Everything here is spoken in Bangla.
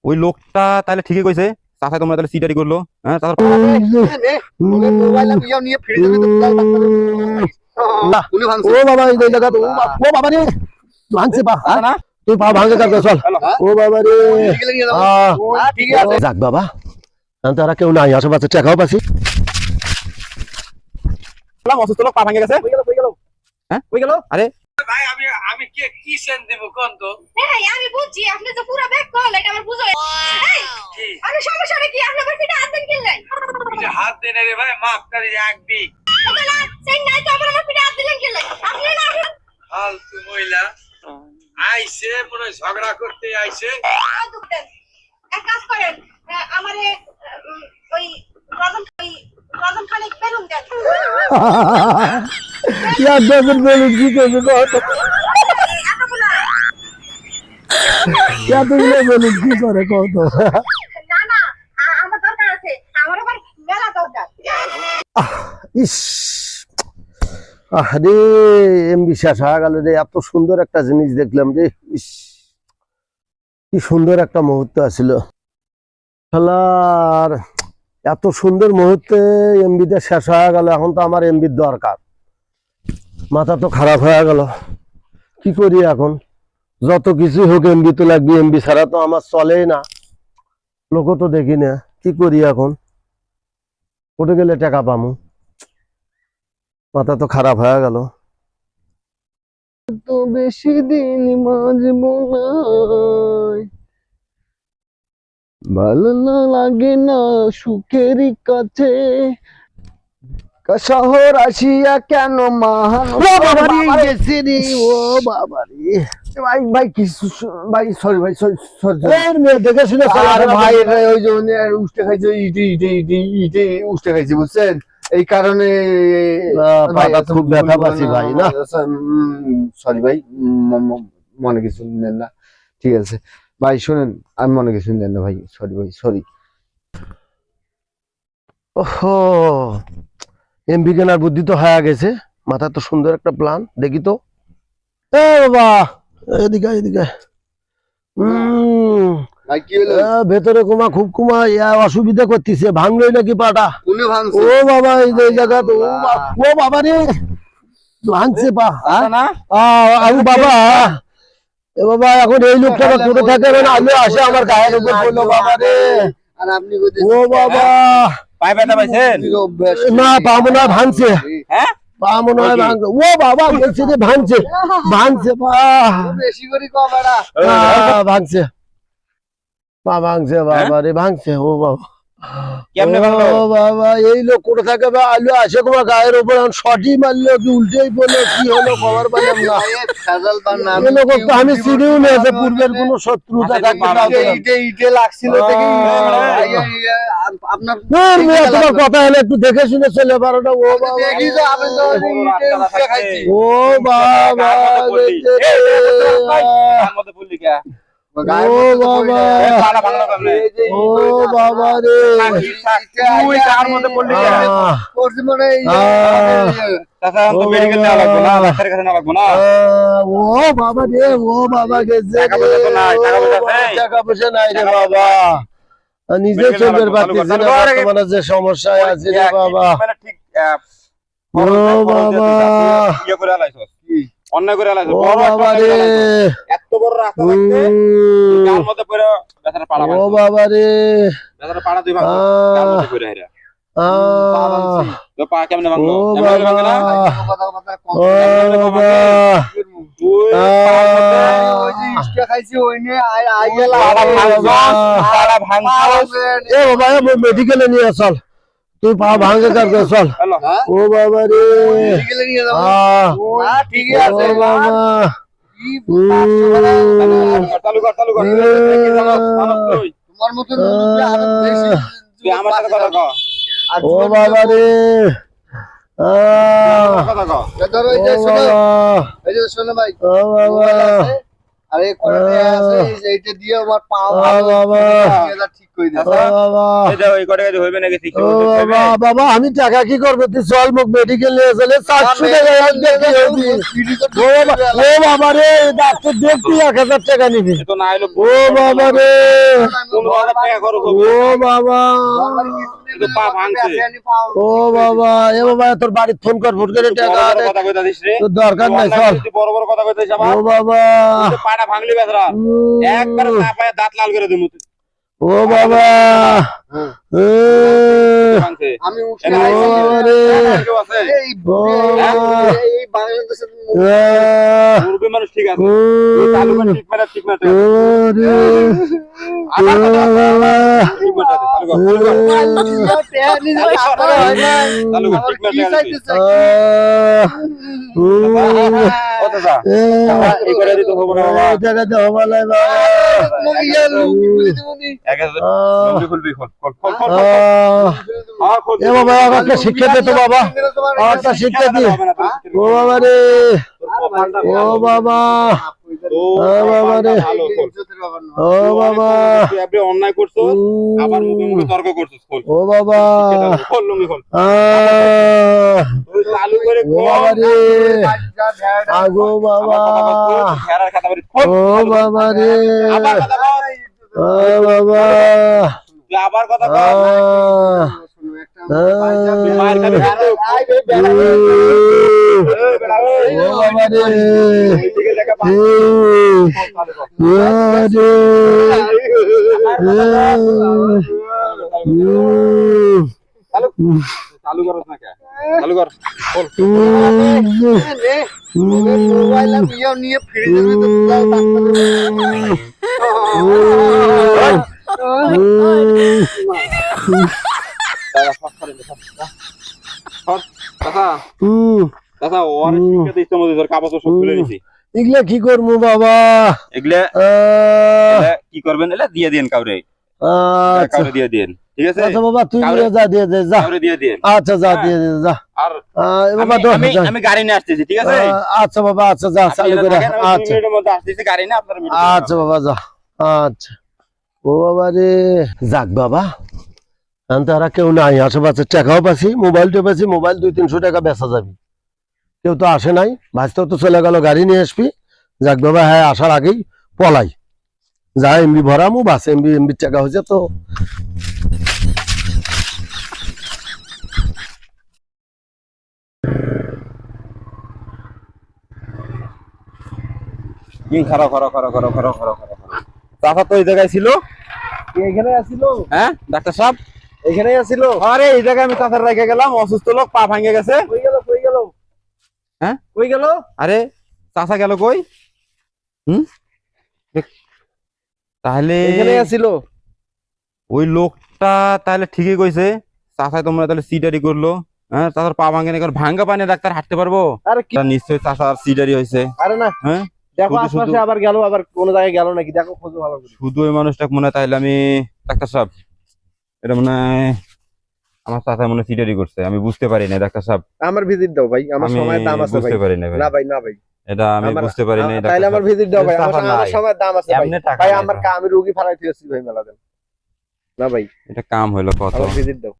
ওই লোকটা তাহলে ঠিকই কইছে, চাচা তোমরা তাহলে সিটারি করলো। হ্যাঁ ও বাবা এই জায়গা তো ও বাবা রে ভাঙছে পা, তুই পা ভাঙে কাটবে চল। ও বাবা রে যাক বাবা, তারা কেউ নাই, আশেপাশে টাকাও পাচ্ছি। অসুস্থ লোক পা ভাঙে গেছে। হ্যাঁ ওই গেল। আরে ভাই আমি কি সেন দেব কোন তো? এই আমি বুঝছি আপনি তো পুরো ব্যাক কল, এটা আমার বুঝাই। এই আমি সমস্যাটা কি, আপনি আমার পিঠে হাত দেন কিনলেন? পিঠে হাত দেন রে ভাই, মাফ করে রাখবি। তাহলে সেন নাই তো আমার পিঠে হাত দিলেন কিনলেন? আপনি না ফালতু মহিলা আইছে মনে ঝগড়া করতে আইছে। এক কাজ করেন, আমারে ওই রজন খানিক বেলুন দেন। यार डजन बेलून की करने को क्या तुम ये बेलून की करे को तो না না আমার দরকার আছে, আমার আবার মেলা দরকার। ইস আরে বিশ্বাস হয়ে গেল রে, এত সুন্দর একটা জিনিস দেখলাম রে। ইস কি সুন্দর একটা মুহূর্ত ছিল শালার, এত সুন্দর মুহূর্তে এমবিটা শেষ হয়ে গেল। এখন তো আমার এমবির দরকার, মাথা তো খারাপ হয়ে গেল। কি করি এখন, যত কিছু হোক এমবি তো লাগবে, এমবি ছাড়া তো আমার চলেই না, লোক তো দেখি না। কি করি এখন, উঠে গেলে টাকা পামু, মাথা তো খারাপ হয়ে গেল। তো বেশি দিন বাঁচব না, ভালো না লাগে না সুখেরই কাছে, শহর আসিয়া কেন মহান ও বাবারি গেছে রে, ও বাবারি ভাই ভাই কিছু ভাই সরি ভাই সরি দেখে শুনে আর ভাই ওই যে উষ্টা খাইছে, ইটে ইটে ইটে ইটে উষ্টা খাইছে বুঝছেন, এই কারণে খুব ব্যথা পাচ্ছি ভাই। না সরি ভাই, মনে কিছু নেন না, ঠিক আছে ভাই। শোনেন আমি মনে কিছু নেন না ভাই, সরি ভাই সরি। ওহো এমবি কেনার বুদ্ধি তো হয়ে গেছে, মাথা তো সুন্দর একটা প্ল্যান, দেখি তো। এ বাবা এদিকে এদিকে, ভেতরে কুমা খুব কুমা অসুবিধা করতেছে, ভাঙলোই নাকি পাটা? ও বাবা এই জায়গা তো ও বাবা রে ভাঙছে পা। আমি বাবা এ বাবা এখন এই লোকটা কোথা থাকে আলো আসে আমার গায়ের উপর পড়লো বাবা রে। ও বাবা পায়ে ব্যথা পাইছেন? না পা মনে হয় ভাঙছে। হ্যাঁ পা মনে হয় ভাঙছে। ও বাবা বলছে যে ভাঙছে ভাঙছে পা বেশি করে ভাঙছে পা ভাঙছে বাবা রে ভাঙছে। ও বাবা ও বাবা এই লোক কোথা থাকে আলো আসে তোমার গায়ের উপর, শর্টই মারলো কি উল্টেই পড়লো, কি হলো খবর পেলাম না। আমি চিনিও না যে পূর্বের কোন শত্রুতা লাগছিল। তোমার কথা হলে একটু দেখে শুনে চলে পারো না। ও বাবা ও বাবা ও বাবা ও বাবা রে ও বাবা রে ও বাবা গেছে, টাকা পয়সা নাই রে বাবা, নিজে চলবে পারতেছি না, বর্তমানে যে সমস্যায় আছে রে বাবা। ও বাবা অন্যায় করে আলাইছো, ও বাবা রে এত বড় রাস্তা থাকতে গার মধ্যে পড়ে বেচারা পাড়া ভাঙছে। ও বাবা রে বেচারা পাড়া দুই ভাঙছে গার মধ্যে পড়ে হেরা। তো পা কেমনে ভাঙলো? কেমনে ভাঙে না? ও বাবা তুই ওই যে ইস্টা খাইছি ওই নিয়ে আই গেল পাড়া ভাঙছে। এ বাবা মেডিকেলে নিয়ে চল, তুই পা ভাঙে কার চল। ও বাবা রে মেডিকেলে নিয়ে যাব। হ্যাঁ ঠিক আছে বাবা। চালু কর তোমার মত আরো বেশি তুই আমার সাথে কথা কও। ও বাবা রে কথা কও। ধরো এই যে শোনো ভাই। ও বাবা আরে করে এইটা দিয়ে আমার পাও বাবা ঠিক করে দাও বাবা এই দাও এই কটা কাজে হইবে নাকি ঠিক ও বাবা বাবা আমি টাকা কি করবো তুই চল মুখ মেডিকেল নিয়ে চলে 400 টাকা ও বাবা রে ডাক্তার দেখবি 1000 টাকা নিবি তো না হইলো ও বাবা রে 15,000 টাকা খরচ হবে ও বাবা তো পা ভাঙছে ও বাবা এ বাবা তোর বাড়ি ফোন কর ফোন করে টাকা বড় কথা কইতাছিস রে তোর দরকার নাই চল বড় বড় কথা কইতাছিস ও আবার বাবা পাটা ভাঙলি বেচরা একবার চাপায় দাঁত লাল করে দিমু ও বাবা ভাঙছে আমি উঠে ও বাবা রে কেউ আছে এই এই বাংলাদেশের মুরগি মানুষ ঠিক আছে চালু করে ঠিক না ও রে আবার কথা ঠিক না চালু কর চালু কর ঠিক না ও দাদা এই করে দিতে হবে না বাবা টাকা দাও মালাই খুলবি খোল এ বাবা আমাকে শিক্ষা দে তো বাবা আমাকে শিক্ষা দি ও বাবা রে ও বাবা ও বাবা রে ভালো খোল ও বাবা তুই আপনি অন্যায় করছো আবার মুখে মুখে তর্ক করছিস খোল ও বাবা খোল লুঙ্গি খোল তুই চালু করে ও বাবা রে আগো বাবা খেরার খাতা বাড়ি খোল ও বাবা রে আবার কথা বল ও বাবা তুই আবার কথা বল তুই মার খাবি ও বাবা রে এইদিকে দেখা পা চালু করছ না কে চালু কর খোল মোবাইল নিয়ে ফিরে যাবে তো দাদা ওর শিক্ষা দিতে মধ্যে তোর কাগজ সব খুলে নিছি এগুলা কি করবো বাবা এগুলা কি করবেন এলা দিয়ে দেন কাউরে আচ্ছা কাউরে দিয়ে দেন ঠিক আছে আচ্ছা বাবা তুই নিয়ে যা দিয়ে দে যা কাউরে দিয়ে দেন আচ্ছা যা দিয়ে দে যা আর বাবা আমি গাড়ি নিয়ে আসতেছি ঠিক আছে আচ্ছা বাবা আচ্ছা যা চালু করে আচ্ছা মিনিটের মধ্যে আসতেছি গাড়ি না আপনারা আচ্ছা বাবা যা আচ্ছা ও বাবা রে যাক বাবা তারা কেউ নাই আশেপাশে টাকাও পাচ্ছি মোবাইলটা পাচ্ছি মোবাইল 200-300 টাকা বেচা যাবে কেউ তো আসে নাই ভাজতেও তো চলে গেল গাড়ি নিয়ে আসবি যাক বাবা হ্যাঁ আসার আগেই পলাই যা এমবি ভরামু বাস এমবি টাকা হয়েছে তো চাচা তো এই জায়গায় ছিল এখানে আসিল হ্যাঁ ডাক্তার সাহেব এখানে আসিল আরে এই জায়গায় আমি চাচার রেখে গেলাম অসুস্থ লোক পা ভাঙে গেছে কই গেল হ্যাঁ কই গেল আরে চাচা গেল কই তাহলে এখানে আসিল ওই লোকটা তাহলে ঠিকই কইছে চাচা তোমরা তাহলে সিটারি করলো হ্যাঁ চাচার পা ভাঙে না ভাঙ্গা পানি ডাক্তার হাঁটতে পারবো আরে কি নিশ্চয়ই চাচার সিটারি হয়েছে আরে না হ্যাঁ দেখো শুধু আশপাশে শুধু- আবার গেল আবার কোন জায়গায় গেল নাকি দেখো খোঁজো ভালো করে শুধু ওই মানুষটা মনে হয় তাহলে আমি ডাক্তার সাহেব এটা মনে হয় আমার চাচা মনে সিটারি করছে আমি বুঝতে পারি না ডাক্তার সাহেব আমার ভিজিট দাও ভাই আমার আমি সময় দাম আছে ভাই বুঝতে পারি না ভাই না ভাই না ভাই এটা আমি বুঝতে পারি না তাইলে আমার ভিজিট দাও ভাই আমার সময় দাম আছে ভাই এমনি টাকা ভাই নাই আমার তো। আমি রোগী ফারাইতে আসছি ভাই মেলা দেন না ভাই এটা কাম হইলো কত আমার ভিজিট দাও